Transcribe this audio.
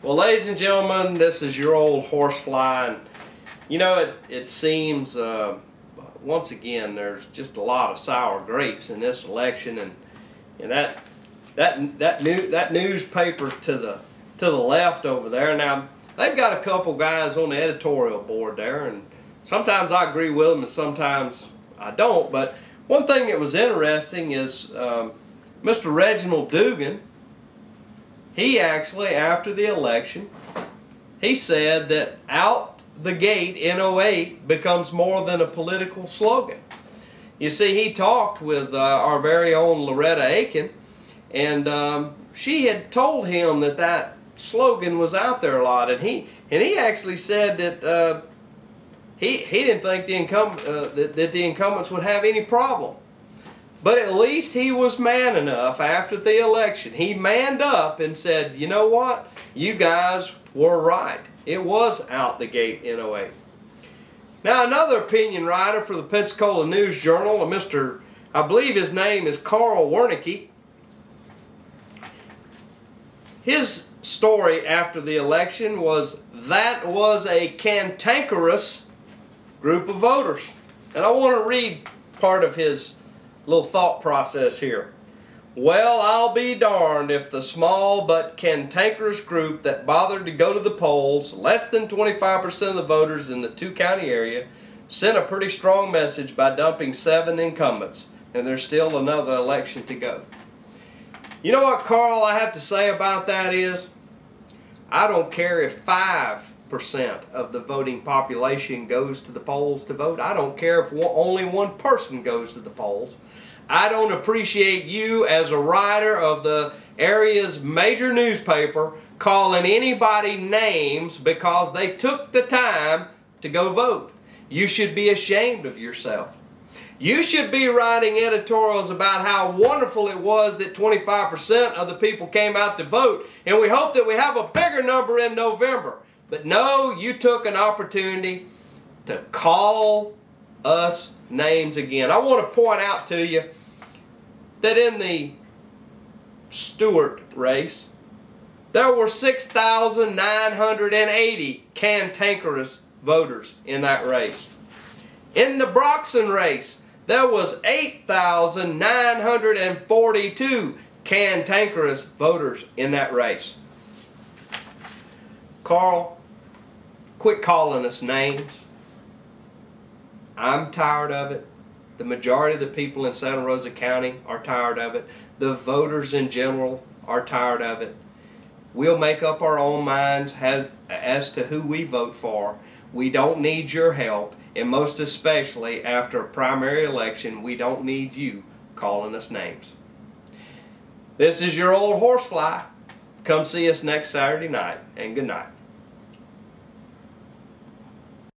Well, ladies and gentlemen, this is your old Horsefly, and you know it seems once again there's just a lot of sour grapes in this election, and that newspaper to the left over there. Now they've got a couple guys on the editorial board there, and sometimes I agree with them and sometimes I don't. But one thing that was interesting is Mr. Reginald Dugan. He actually, after the election, he said that out the gate in '08 becomes more than a political slogan. You see, he talked with our very own Loretta Aiken, and she had told him that that slogan was out there a lot, and he actually said that he didn't think that the incumbents would have any problem. But at least he was man enough after the election. He manned up and said, you know what? You guys were right. It was out the gate in '08. Now another opinion writer for the Pensacola News Journal, I believe his name is Carl Wernicke. His story after the election was that was a cantankerous group of voters. And I want to read part of his little thought process here. Well, I'll be darned if the small but cantankerous group that bothered to go to the polls, less than 25% of the voters in the two-county area, sent a pretty strong message by dumping 7 incumbents, and there's still another election to go. You know what, Carl, I have to say about that is, I don't care if 5% of the voting population goes to the polls to vote. I don't care if only one person goes to the polls. I don't appreciate you as a writer of the area's major newspaper calling anybody names because they took the time to go vote. You should be ashamed of yourself. You should be writing editorials about how wonderful it was that 25% of the people came out to vote, and we hope that we have a bigger number in November. But no, you took an opportunity to call us names again. I want to point out to you that in the Stewart race, there were 6,980 cantankerous voters in that race. In the Broxton race, there was 8,942 cantankerous voters in that race. Carl, quit calling us names. I'm tired of it. The majority of the people in Santa Rosa County are tired of it. The voters in general are tired of it. We'll make up our own minds as to who we vote for. We don't need your help, and most especially after a primary election, we don't need you calling us names. This is your old Horsefly. Come see us next Saturday night, and good night.